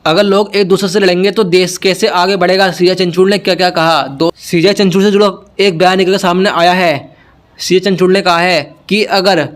अगर लोग एक दूसरे से लड़ेंगे तो देश कैसे आगे बढ़ेगा। सीजे चंचूड़ ने क्या क्या कहा। सीजे चंचूड़ से जुड़ा एक बयान निकल सामने आया है। सीजे चंचूड़ ने कहा है कि अगर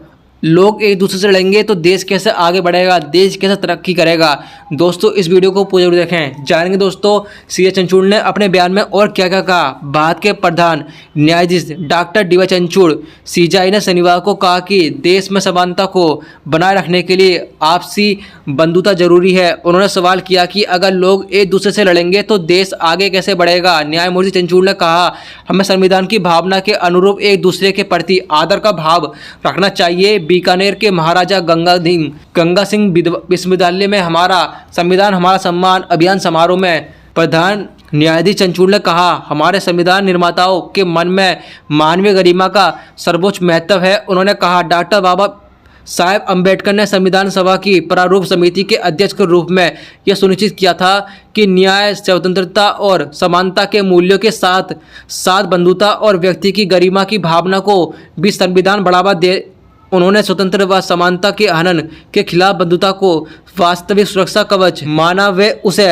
लोग एक दूसरे से लड़ेंगे तो देश कैसे आगे बढ़ेगा, देश कैसे तरक्की करेगा। दोस्तों इस वीडियो को पूरा जरूर देखें। जानेंगे दोस्तों सीजे चंचूड़ ने अपने बयान में और क्या क्या कहा। भारत के प्रधान न्यायाधीश doctor D Y Chandrachud CJI ने शनिवार को कहा कि देश में समानता को बनाए रखने के लिए आपसी बंधुता जरूरी है। उन्होंने सवाल किया कि अगर लोग एक दूसरे से लड़ेंगे तो देश आगे कैसे बढ़ेगा। न्यायमूर्ति चंद्रचूड़ ने कहा, हमें संविधान की भावना के अनुरूप एक दूसरे के प्रति आदर का भाव रखना चाहिए। बीकानेर के महाराजा गंगा सिंह विश्वविद्यालय में हमारा संविधान हमारा सम्मान अभियान समारोह में प्रधान न्यायाधीश चंद्रचूड़ ने कहा, हमारे संविधान निर्माताओं के मन में मानवीय गरिमा का सर्वोच्च महत्व है। उन्होंने कहा, डॉक्टर बाबा साहेब अम्बेडकर ने संविधान सभा की प्रारूप समिति के अध्यक्ष के रूप में यह सुनिश्चित किया था कि न्याय, स्वतंत्रता और समानता के मूल्यों के साथ साथ बंधुता और व्यक्ति की गरिमा की भावना को भी संविधान बढ़ावा दे। उन्होंने स्वतंत्र व समानता के हनन के खिलाफ बंधुता को वास्तविक सुरक्षा कवच माना व उसे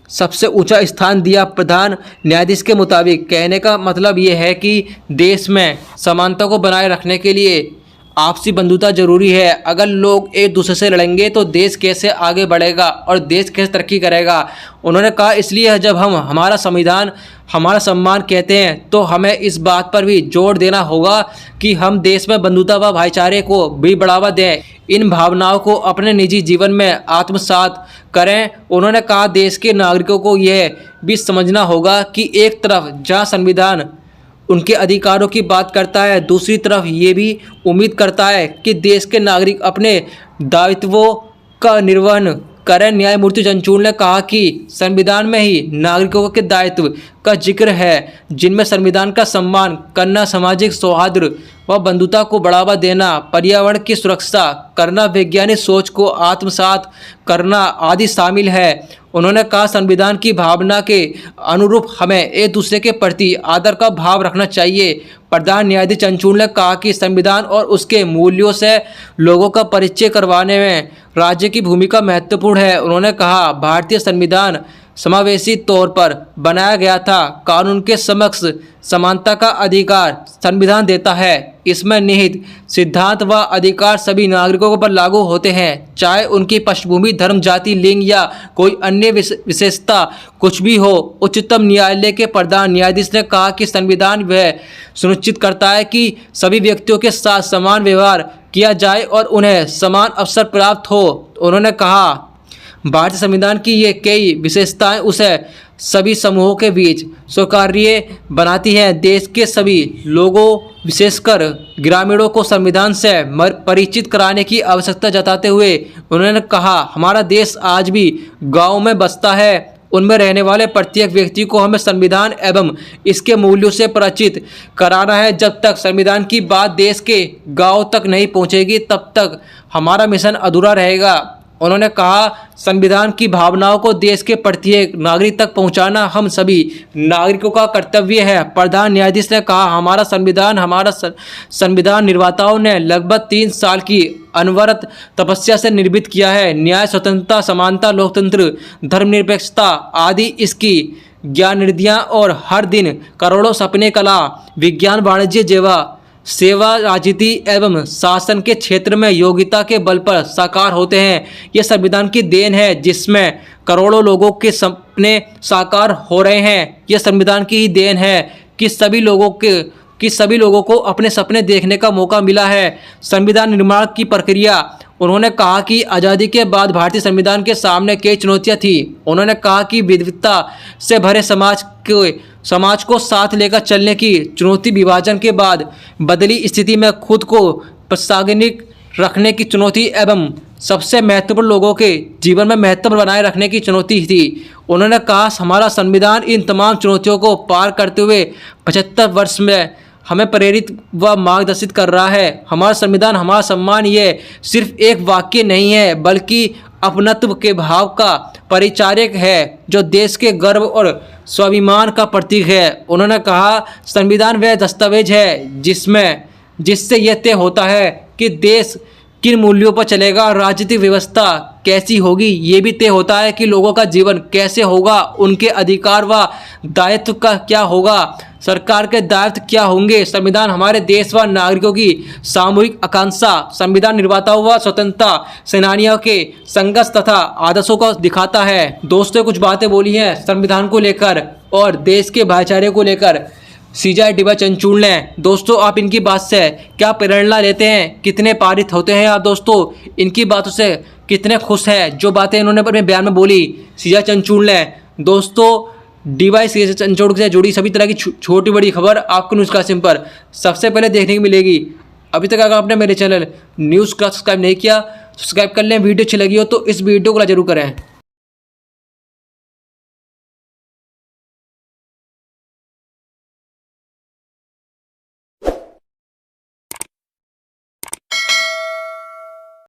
सबसे ऊंचा स्थान दिया। प्रधान न्यायाधीश के मुताबिक कहने का मतलब ये है कि देश में समानता को बनाए रखने के लिए आपसी बंधुता जरूरी है। अगर लोग एक दूसरे से लड़ेंगे तो देश कैसे आगे बढ़ेगा और देश कैसे तरक्की करेगा। उन्होंने कहा, इसलिए जब हम हमारा संविधान हमारा सम्मान कहते हैं तो हमें इस बात पर भी जोर देना होगा कि हम देश में बंधुता व भाईचारे को भी बढ़ावा दें, इन भावनाओं को अपने निजी जीवन में आत्मसात करें। उन्होंने कहा, देश के नागरिकों को यह भी समझना होगा कि एक तरफ जहां संविधान उनके अधिकारों की बात करता है, दूसरी तरफ ये भी उम्मीद करता है कि देश के नागरिक अपने दायित्वों का निर्वहन करें। न्यायमूर्ति चंद्रचूड़ ने कहा कि संविधान में ही नागरिकों के दायित्व का जिक्र है, जिनमें संविधान का सम्मान करना, सामाजिक सौहार्द व बंधुता को बढ़ावा देना, पर्यावरण की सुरक्षा करना, वैज्ञानिक सोच को आत्मसात करना आदि शामिल है। उन्होंने कहा, संविधान की भावना के अनुरूप हमें एक दूसरे के प्रति आदर का भाव रखना चाहिए। प्रधान न्यायाधीश चंद्रचूड़ ने कहा कि संविधान और उसके मूल्यों से लोगों का परिचय करवाने में राज्य की भूमिका महत्वपूर्ण है। उन्होंने कहा, भारतीय संविधान समावेशी तौर पर बनाया गया था। कानून के समक्ष समानता का अधिकार संविधान देता है। इसमें निहित सिद्धांत व अधिकार सभी नागरिकों पर लागू होते हैं, चाहे उनकी पृष्ठभूमि, धर्म, जाति, लिंग या कोई अन्य विशेषता कुछ भी हो। उच्चतम न्यायालय के प्रधान न्यायाधीश ने कहा कि संविधान वह सुनिश्चित करता है कि सभी व्यक्तियों के साथ समान व्यवहार किया जाए और उन्हें समान अवसर प्राप्त हो। उन्होंने कहा, भारतीय संविधान की ये कई विशेषताएं उसे सभी समूहों के बीच स्वीकार्य बनाती हैं। देश के सभी लोगों, विशेषकर ग्रामीणों को संविधान से परिचित कराने की आवश्यकता जताते हुए उन्होंने कहा, हमारा देश आज भी गाँव में बसता है। उनमें रहने वाले प्रत्येक व्यक्ति को हमें संविधान एवं इसके मूल्यों से परिचित कराना है। जब तक संविधान की बात देश के गाँव तक नहीं पहुँचेगी तब तक हमारा मिशन अधूरा रहेगा। उन्होंने कहा, संविधान की भावनाओं को देश के प्रत्येक नागरिक तक पहुंचाना हम सभी नागरिकों का कर्तव्य है। प्रधान न्यायाधीश ने कहा, हमारा संविधान निर्माताओं ने लगभग 3 साल की अनवरत तपस्या से निर्मित किया है। न्याय, स्वतंत्रता, समानता, लोकतंत्र, धर्मनिरपेक्षता आदि इसकी ज्ञाननिधियाँ और हर दिन करोड़ों सपने कला, विज्ञान, वाणिज्य जेवा सेवा, राजनीति एवं शासन के क्षेत्र में योग्यता के बल पर साकार होते हैं। यह संविधान की देन है जिसमें करोड़ों लोगों के सपने साकार हो रहे हैं। यह संविधान की ही देन है कि सभी लोगों को अपने सपने देखने का मौका मिला है। संविधान निर्माण की प्रक्रिया, उन्होंने कहा कि आज़ादी के बाद भारतीय संविधान के सामने कई चुनौतियां थी। उन्होंने कहा कि विविधता से भरे समाज को साथ लेकर चलने की चुनौती, विभाजन के बाद बदली स्थिति में खुद को प्रासंगिक रखने की चुनौती एवं सबसे महत्वपूर्ण लोगों के जीवन में महत्व बनाए रखने की चुनौती थी। उन्होंने कहा, हमारा संविधान इन तमाम चुनौतियों को पार करते हुए 75 वर्ष में हमें प्रेरित व मार्गदर्शित कर रहा है। हमारा संविधान हमारा सम्मान ये सिर्फ एक वाक्य नहीं है बल्कि अपनत्व के भाव का परिचायक है जो देश के गर्व और स्वाभिमान का प्रतीक है। उन्होंने कहा, संविधान वह दस्तावेज है जिससे यह तय होता है कि देश किन मूल्यों पर चलेगा, राजनीतिक व्यवस्था कैसी होगी, ये भी तय होता है कि लोगों का जीवन कैसे होगा, उनके अधिकार व दायित्व का क्या होगा, सरकार के दायित्व क्या होंगे। संविधान हमारे देश व नागरिकों की सामूहिक आकांक्षा, संविधान निर्माताओं व स्वतंत्रता सेनानियों के संघर्ष तथा आदर्शों को दिखाता है। दोस्तों कुछ बातें बोली हैं संविधान को लेकर और देश के भाईचारे को लेकर सीजे डी.वाई. चंद्रचूड़ ने। दोस्तों आप इनकी बात से क्या प्रेरणा लेते हैं, कितने पारित होते हैं आप दोस्तों, इनकी बातों से कितने खुश हैं, जो बातें इन्होंने अपने बयान में बोली सीजे चंद्रचूड़ ने। दोस्तों डी.वाई. सीजे चंद्रचूड़ से जुड़ी सभी तरह की छोटी बड़ी खबर आपको न्यूज़ क्लासिम पर सबसे पहले देखने को मिलेगी। अभी तक अगर आपने मेरे चैनल न्यूज़ क्लास सब्सक्राइब नहीं किया, सब्सक्राइब कर लें। वीडियो अच्छी लगी हो तो इस वीडियो को जरूर करें।